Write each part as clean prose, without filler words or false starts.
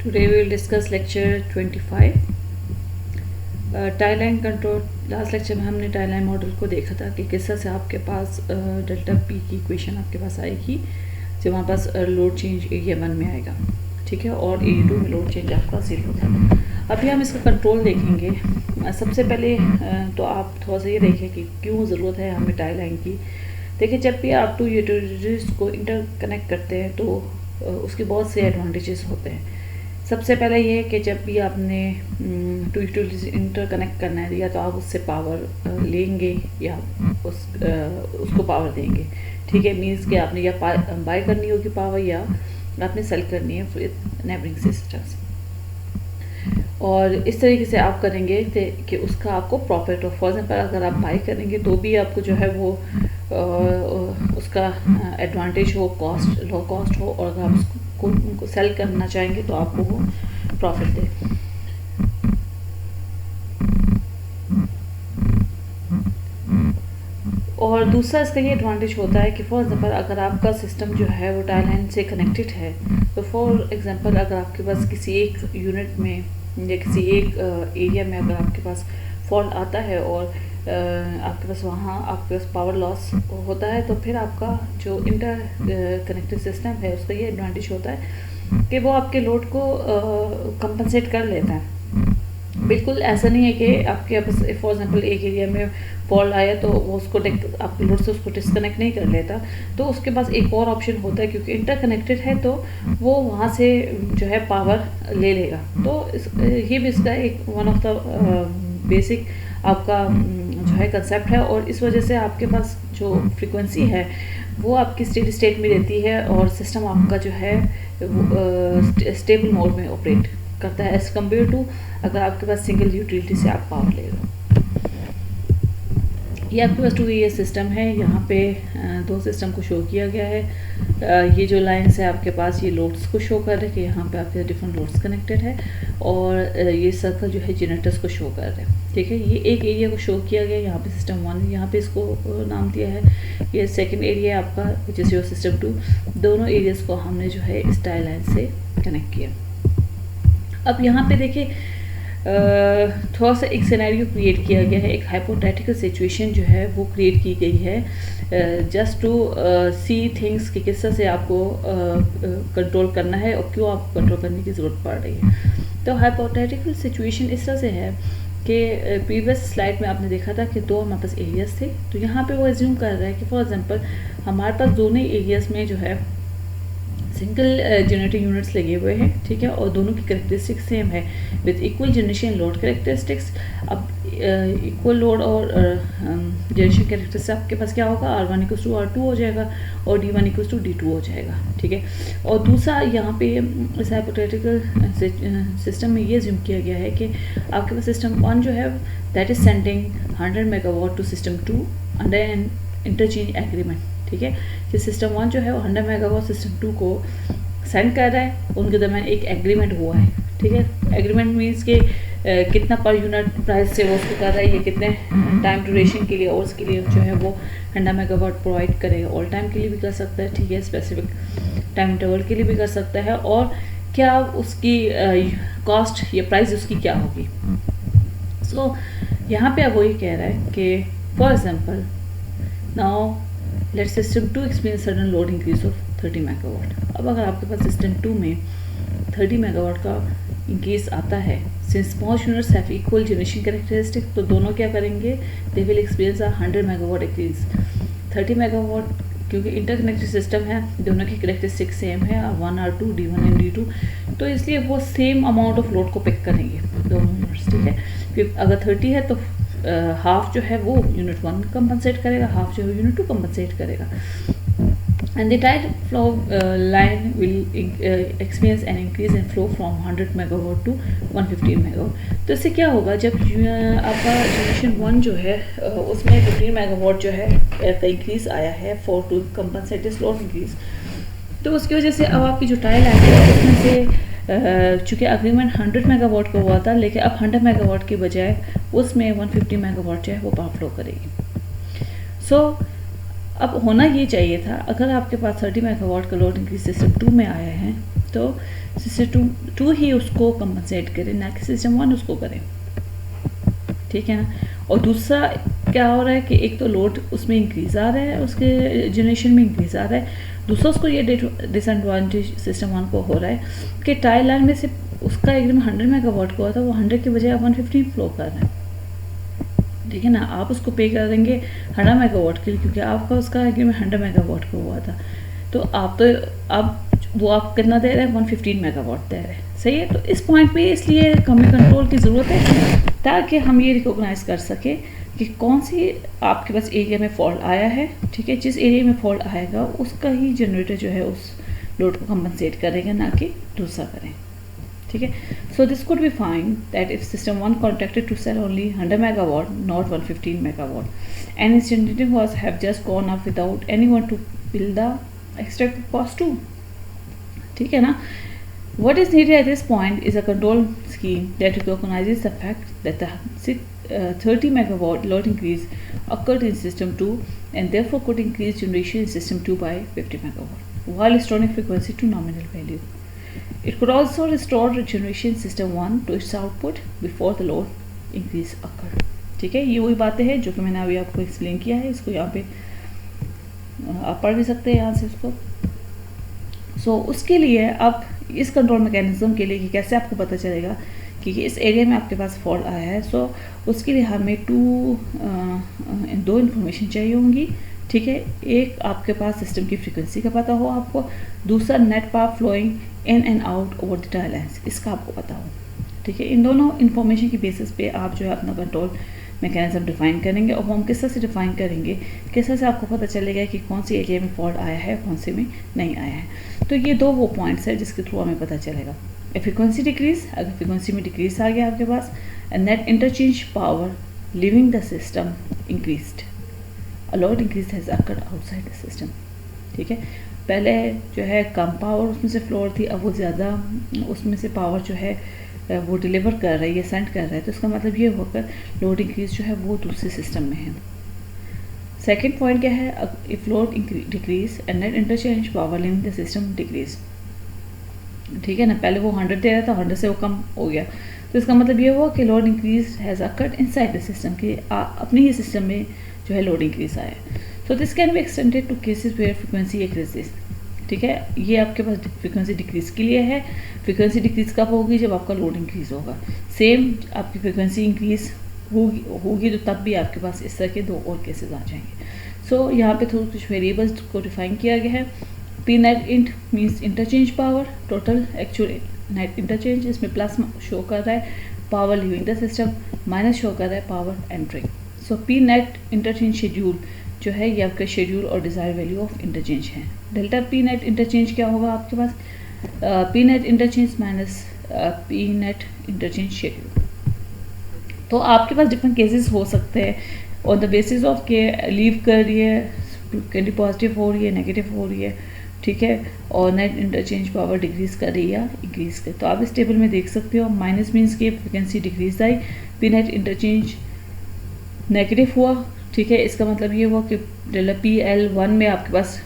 Today we will discuss lecture 25 tie line control. Last lecture में हमने tie line model को देखा था कि किस तरह से आपके पास डेल्टा पी की इक्वेशन आपके पास आएगी जब हमारे पास लोड चेंज एरिया 1 में आएगा, ठीक है, और एरिया 2 में लोड चेंज आपका 0 था। अभी हम इसका कंट्रोल देखेंगे। सबसे पहले तो आप थोड़ा सा ये देखें कि क्यों ज़रूरत है हमें टाई लाइन की। देखिए, जब भी आप टू यूटिलिटीज़ को इंटरकनेक्ट करते हैं तो उसके बहुत से एडवांटेजेस होते हैं। सबसे पहले ये है कि जब भी आपने टू यूटिलिटीज इंटरकनेक्ट करना है या तो आप उससे पावर लेंगे या उसको पावर देंगे, ठीक है। मीन्स कि आपने या बाय करनी होगी पावर या आपने सेल करनी है विद नेबरिंग सिस्टम्स। और इस तरीके से आप करेंगे कि उसका आपको प्रॉफिट हो। फॉर एग्जाम्पल, अगर आप बाय करेंगे तो भी आपको जो है वो उसका एडवांटेज हो, कॉस्ट लो कॉस्ट हो, और अगर आप उनको सेल करना चाहेंगे तो आपको वो प्रॉफिट दे। और दूसरा इसका ये एडवांटेज होता है कि फॉर एग्जांपल अगर आपका सिस्टम जो है वो टाई लाइन से कनेक्टेड है तो फॉर एग्जांपल अगर आपके पास किसी एक यूनिट में या किसी एक एरिया में अगर आपके पास फॉल्ट आता है और आपके पास वहाँ आपके पास पावर लॉस होता है तो फिर आपका जो इंटर कनेक्टेड सिस्टम है उसका ये एडवांटेज होता है कि वो आपके लोड को कंपनसेट कर लेता है। बिल्कुल ऐसा नहीं है कि आपके पास फॉर एग्जांपल एक एरिया में फॉल्ट आया तो वो उसको आपके लोड से उसको डिस्कनेक्ट नहीं कर लेता, तो उसके पास एक और ऑप्शन होता है क्योंकि इंटरकनेक्टेड है तो वो वहाँ से जो है पावर ले लेगा। तो ये भी इसका एक वन ऑफ द बेसिक आपका जो है कंसेप्ट है, और इस वजह से आपके पास जो फ्रीक्वेंसी है वो आपकी स्टेडी स्टेट में रहती है और सिस्टम आपका जो है स्टेबल मोड में ऑपरेट करता है एज कम्पेयर टू अगर आपके पास सिंगल यूटिलिटी से आप पावर ले लो। ये आपके पास 2 एरिया सिस्टम है। यहाँ पे 2 सिस्टम को शो किया गया है। ये जो लाइन्स है आपके पास ये लोड्स को शो कर रहे हैं कि यहाँ पे आपके डिफरेंट लोड्स कनेक्टेड है, और ये सर्कल जो है जनरेटर्स को शो कर रहे हैं, ठीक है। ये एक एरिया को शो किया गया, यहाँ पे सिस्टम 1 यहाँ पे इसको नाम दिया है। ये सेकेंड एरिया आपका जिस योर सिस्टम 2, दोनों एरियाज़ को हमने जो है इस टाई लाइन से कनेक्ट किया। अब यहाँ पे देखिए थोड़ा सा एक सिनेरियो क्रिएट किया गया है, एक हाइपोथेटिकल सिचुएशन जो है वो क्रिएट की गई है जस्ट टू सी थिंग्स कि किस तरह से आपको कंट्रोल करना है और क्यों आपको कंट्रोल करने की ज़रूरत पड़ रही है। तो हाइपोथेटिकल सिचुएशन इस तरह से है कि प्रीवियस स्लाइड में आपने देखा था कि 2 हमारे पास एरियाज़ थे, तो यहाँ पे वो एज्यूम कर रहा है कि फॉर एग्जांपल हमारे पास दोनों एरियाज़ में जो है सिंगल जनरेटिंग यूनिट्स लगे हुए हैं, ठीक है, और दोनों की करेक्टरिस्टिक्स सेम है with equal generation load characteristics. अब इक्वल लोड और जनरेशन करेक्टरिस्टिक्स आपके पास क्या होगा, R1 = R2 हो जाएगा और D1 = D2 हो जाएगा, ठीक है। और दूसरा यहाँ पे इस हाइपोथेटिकल सिस्टम में ये ज़ूम किया गया है कि आपके पास सिस्टम 1 जो है that is sending 100 megawatt to system 2 under an interchange agreement, ठीक है। कि सिस्टम 1 जो है वो 100 मेगावाट सिस्टम 2 को सेंड कर रहा है, उनके दरमियान एक एग्रीमेंट हुआ है, ठीक है। एग्रीमेंट मीन्स कि कितना पर यूनिट प्राइस से वो उसको कर रहा है, ये कितने टाइम ड्यूरेशन के लिए और उसके लिए जो है वो 100 मेगावाट प्रोवाइड करेगा। ऑल टाइम के लिए भी कर सकता है, ठीक है, स्पेसिफिक टाइम इंटरवल के लिए भी कर सकता है, और क्या उसकी कॉस्ट या प्राइस उसकी क्या होगी। सो यहाँ पे अब वो ये कह रहा है कि for example now let system 2 experience sudden load increase of 30 megawatt. अब अगर आपके पास सिस्टम 2 में 30 मेगावाट का इंक्रीज आता है, since both units have equal generation characteristic, तो दोनों क्या करेंगे, they will experience 100 megawatt increase. 30 megawatt क्योंकि इंटरकनेक्टेड सिस्टम है, दोनों की कैरेक्टरिस्टिक सेम है, R1 R2 D1 and D2, तो इसलिए वो सेम अमाउंट ऑफ लोड को पिक करेंगे दोनों यूनिट्स, ठीक है। क्योंकि अगर 30 है तो हाफ जो है वो यूनिट 1 कंपनसेट करेगा, हाफ जो है यूनिट 2 कंपनसेट करेगा। And the tied flow line will experience an increase in flow from 100 megawatt to 115 megawatt. तो इससे क्या होगा, जब आपका जनरेशन 1 जो है उसमें 15 मेगावाट जो है का इंक्रीज आया है for to compensate this load increase, तो उसकी वजह से अब आपकी जो टाई लाइन है उसमें से चूँकि अग्रीमेंट 100 मेगावाट का हुआ था, लेकिन अब 100 मेगावाट की बजाय उसमें 150 मेगावाट जो है वो पावर फ्लो करेगी। सो अब होना ये चाहिए था, अगर आपके पास 30 मेगावाट का लोड इंक्रीज सिस्टम 2 में आया है तो सिस्टम टू ही उसको कंपनसेट करे, ना कि सिस्टम वन उसको करे, ठीक है ना। और दूसरा क्या हो रहा है कि एक तो लोड उसमें इंक्रीज़ आ रहा है, उसके जनरेशन में इंक्रीज़ आ रहा है। दूसरा उसको ये डिसएडवांटेज सिस्टम वन को हो रहा है कि टाई लाइन में से उसका एग्रीमेंट 100 मेगावाट का हुआ था, वो 100 के बजाय 115 फ्लो कर रहा है, ठीक है ना। आप उसको पे कर देंगे 100 मेगावाट के लिए, क्योंकि आपका उसका एग्रीमेंट 100 मेगावाट का हुआ था। तो आप वो आप कितना दे रहे हैं, 115 मेगावाट दे रहे हैं, सही है। तो इस पॉइंट पे इसलिए हमें कंट्रोल की ज़रूरत है, ताकि हम ये रिकॉग्नाइज़ कर सकें कि कौन सी आपके पास एरिया में फॉल्ट आया है, ठीक है। जिस एरिया में फॉल्ट आएगा उसका ही जनरेटर जो है उस लोड को कंपनसेट करेगा, ना कि दूसरा करें, ठीक है। So this could be find that if system one contracted to sell only 100 megawatt, not 115 megawatt, and its generating costs have just gone up without anyone to bill the extra cost too, ठीक है ना। What is needed at this point is a control scheme that recognizes the fact that the 30 megawatt load increase occurred in system 2 and therefore could increase generation in system 2 by 50 megawatt while restoring frequency to nominal value. It could also restore generation system 1 to its output before the load increase occurred, ठीक है। ये वही बातें हैं जो कि मैंने अभी आपको एक्सप्लेन किया है। इसको यहाँ पे आप पढ़ भी सकते हैं यहाँ से उसको। सो उसके लिए अब इस कंट्रोल मैकेनिज्म के लिए कि कैसे आपको पता चलेगा कि इस एरिया में आपके पास फॉल्ट आया है, सो उसके लिए हमें दो इन्फॉर्मेशन चाहिए होंगी, ठीक है। एक आपके पास सिस्टम की फ्रीक्वेंसी का पता हो आपको, दूसरा net power flowing in and out over the tie lines, इसका आपको पता हो, ठीक है। इन दोनों इन्फॉर्मेशन की बेसिस पे आप जो है अपना कंट्रोल मैकेनिज्म डिफाइन करेंगे। और हम किस तरह से डिफाइन करेंगे, किस तरह से आपको पता चलेगा कि कौन सी एरिया में फॉल्ट आया है, कौन से में नहीं आया है। तो ये दो वो पॉइंट्स है जिसके थ्रू हमें पता चलेगा। फ्रीक्वेंसी डिक्रीज, अगर फ्रीक्वेंसी में डिक्रीज आ गया आपके पास, net interchange power leaving the system increased, a lot increase has occurred outside the system, ठीक है। पहले जो है कम पावर उसमें से फ्लो थी, अब वो ज़्यादा उसमें से पावर जो है वो डिलीवर कर रही है, सेंड कर रहा है। तो इसका मतलब ये होकर लोड इंक्रीज जो है वो दूसरे सिस्टम में है। सेकेंड पॉइंट क्या है, if load decrease and net interchange power leaving the system decrease, ठीक है ना। पहले वो 100 दे रहा था, 100 से वो कम हो गया, तो इसका मतलब ये हुआ कि load increase has occurred inside the system, कि अपने ही सिस्टम में जो है लोड इंक्रीज आया। So this can be extended to cases where frequency increases, ठीक है। ये आपके पास फ्रिक्वेंसी डिक्रीज के लिए है। फ्रिक्वेंसी डिक्रीज कब होगी, जब आपका लोड इंक्रीज होगा। सेम आपकी फ्रिक्वेंसी इंक्रीज होगी तो तब भी आपके पास इस तरह के दो और केसेस आ जाएंगे। सो यहाँ पे थोड़ा कुछ वेरिएबल्स को डिफाइन किया गया है। P net int means interchange power, total actual net interchange, इसमें प्लस शो कर रहा है power leaving the system, minus show कर रहा है power entering. So P net interchange schedule जो है ये आपका शेड्यूल और डिज़ायर वैल्यू ऑफ इंटरचेंज है। डेल्टा पी नेट इंटरचेंज क्या होगा आपके पास, P net interchange minus P net interchange schedule. तो आपके पास डिफरेंट केसेस हो सकते हैं ऑन द बेसिस ऑफ के लीव कर रही है, कैंडी पॉजिटिव हो रही है, नेगेटिव हो रही है, ठीक है, और नेट इंटरचेंज पावर डिक्रीज कर रही है या इंक्रीज कर। तो आप इस टेबल में देख सकते हो, माइनस मीन्स की फ्रिक्वेंसी डिक्रीज आई, पी नेट इंटरचेंज नेगेटिव हुआ, ठीक है। इसका मतलब ये हुआ कि डेल्टा पी एल वन में आपके पास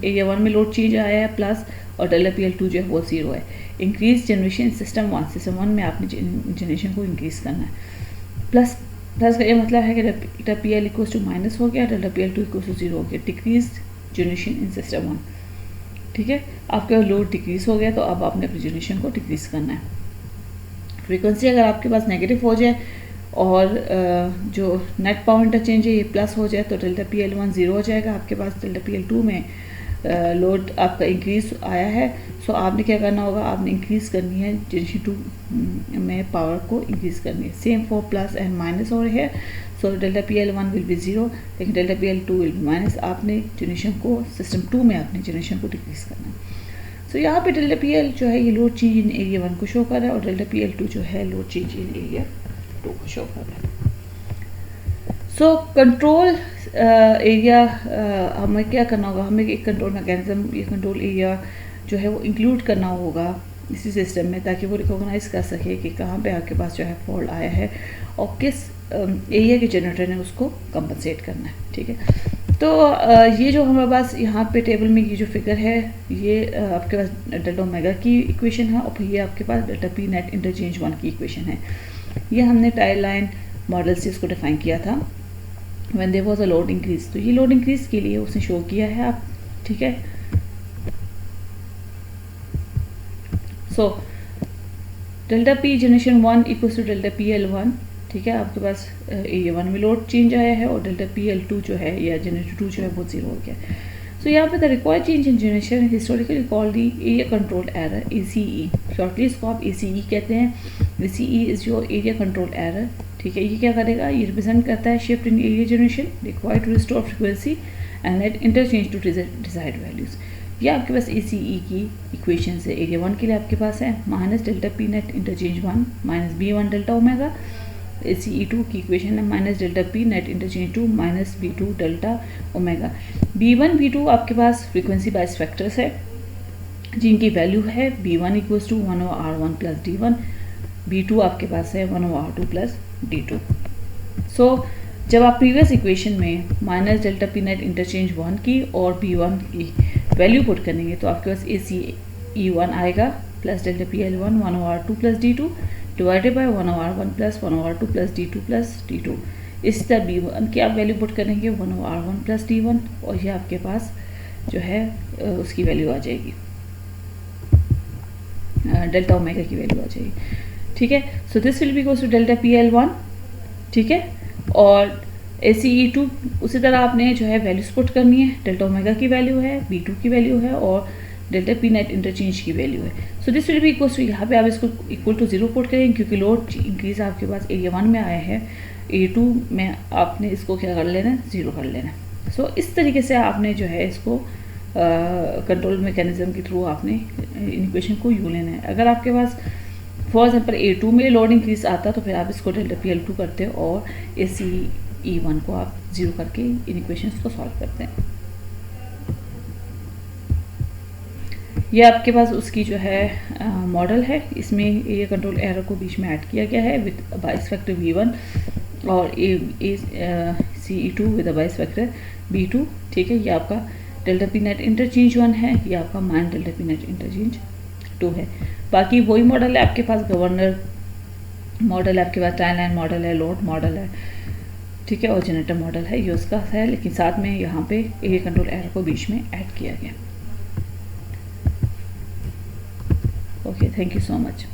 एरिया वन में लोड चेंज आया है प्लस, और डेल्टा पी एल टू जो है वो 0 है। इंक्रीज जनरेशन सिस्टम वन में आपने जनरेशन को इंक्रीज करना है। प्लस का ये मतलब है कि delta P L equals to minus हो गया, delta P L two equals to 0 हो गया, डिक्रीज जनरेशन इन सिस्टम 1, ठीक है। आपका लोड डिक्रीज हो गया तो अब आपने अपनी जनरेशन को डिक्रीज करना है। फ्रीक्वेंसी अगर आपके पास नेगेटिव हो जाए और जो नेट पावर इंटरचेंज है ये प्लस हो जाए तो डेल्टा पी एल 1 0 हो जाएगा आपके पास। डेल्टा पी एल 2 में लोड आपका इंक्रीज आया है, सो आपने क्या करना होगा, आपने इंक्रीज करनी है जनरेशन 2 में पावर को इंक्रीज करनी है। Same for plus and minus हो रहे हैं, सो delta P L 1 will be 0 लेकिन delta P L 2 will be minus. आपने जनरेशन को सिस्टम 2 में आपने जनरेशन को डिक्रीज करना है। सो यहाँ पे डेल्टा पी एल जो है ये लोड चेंज इन एरिया 1 को शो कर रहा है, और डेल्टा पी एल 2 जो है लोड चेंज इन एरिया 2 को शो कर रहा है। सो कंट्रोल एरिया हमें क्या करना होगा, हमें एक कंट्रोल मैकेनिज्म, ये कंट्रोल एरिया जो है वो इंक्लूड करना होगा इसी सिस्टम में, ताकि वो रिकॉग्नाइज कर सके कि कहाँ पे आपके पास जो है फॉल्ट आया है और किस एरिया के जनरेटर ने उसको कंपनसेट करना है, ठीक है। तो ये जो हमारे पास यहाँ पे टेबल में ये जो फिगर है, ये आपके पास डेल्टा ओमेगा की इक्वेशन है, और फिर ये आपके पास डेल्टा पी नेट इंटरचेंज 1 की इक्वेशन है। ये हमने टाइल लाइन मॉडल से इसको डिफाइन किया था when there was a load increase. तो ये लोड इंक्रीज के लिए उसने शो किया है आप, ठीक है। So delta P generation 1 equals to delta P L 1, ठीक है। आपके पास एरिया 1 में लोड चेंज आया है, और डेल्टा पी एल 2 जो है या जनरेटर 2 जो है वो 0 हो गया। सो यहाँ पे the required change in generation historically called the area control error, ACE। Shortly इसको आप ACE कहते हैं। ACE is your area control error, ठीक है। ये क्या करेगा, ये रिप्रेजेंट करता है shift in area generation required to restore frequency and let interchange to desired values. ये आपके पास ACE की इक्वेशन है। एरिया 1 के लिए आपके पास है minus delta P net interchange 1 minus B1 delta omega. ACE 2 की इक्वेशन है minus delta P net interchange 2 minus B2 delta omega. B1 B2 आपके पास फ्रीक्वेंसी बाइस फैक्टर्स है जिनकी वैल्यू है B1 equals to 1/R1 plus D1, B2 आपके पास है 1/R2 प्लस D2। सो जब आप प्रीवियस इक्वेशन में minus delta P net interchange 1 की और B1 की वैल्यू पुट करेंगे तो आपके पास ACE1 आएगा plus delta P L 1 1/R2 plus D2 divided by 1/R1 plus 1/R2 plus D2 plus D2। इस तरह B1 की आप वैल्यू पुट करेंगे 1/R1 प्लस D1, और ये आपके पास जो है उसकी वैल्यू आ जाएगी, डेल्टा ओमेगा की वैल्यू आ जाएगी, ठीक है। So this will be equals to delta P L 1, ठीक है। और ACE2 उसी तरह आपने जो है वैल्यूज पुट करनी है। डेल्टा ओमेगा की वैल्यू है, B2 की वैल्यू है, और डेल्टा पी नेट इंटरचेंज की वैल्यू है। So this will be equals to, यहाँ पे आप इसको इक्वल टू 0 पुट करेंगे क्योंकि लोड इंक्रीज आपके पास एरिया 1 में आया है, एरिया 2 में आपने इसको क्या कर लेना है, 0 कर लेना है। सो इस तरीके से आपने जो है इसको कंट्रोल मैकेनिज्म के थ्रू आपने इन इक्वेशन को यू लेना है। अगर आपके पास फॉर एग्जाम्पल A2 में लोड इंक्रीज आता तो फिर आप इसको डेल्टा पी एल 2 करते और ACE1 को आप 0 करके इन इक्वेशंस को सॉल्व करते हैं। ये आपके पास उसकी जो है मॉडल है, इसमें एरिया कंट्रोल एरर को बीच में ऐड किया गया है विद बाइस फैक्टर V1 और ACE2 विद बाइस फैक्टर B2, ठीक है। ये आपका डेल्टा पी नेट इंटरचेंज 1 है, ये आपका minus delta P net interchange 2 है। बाकी वही मॉडल है आपके पास, गवर्नर मॉडल है आपके पास, टाइम लाइन मॉडल है, लोड मॉडल है, ठीक है, और जनरेटर मॉडल है, ये उसका है, लेकिन साथ में यहाँ पे एरिया कंट्रोल एरर को बीच में ऐड किया गया। Okay, thank you so much.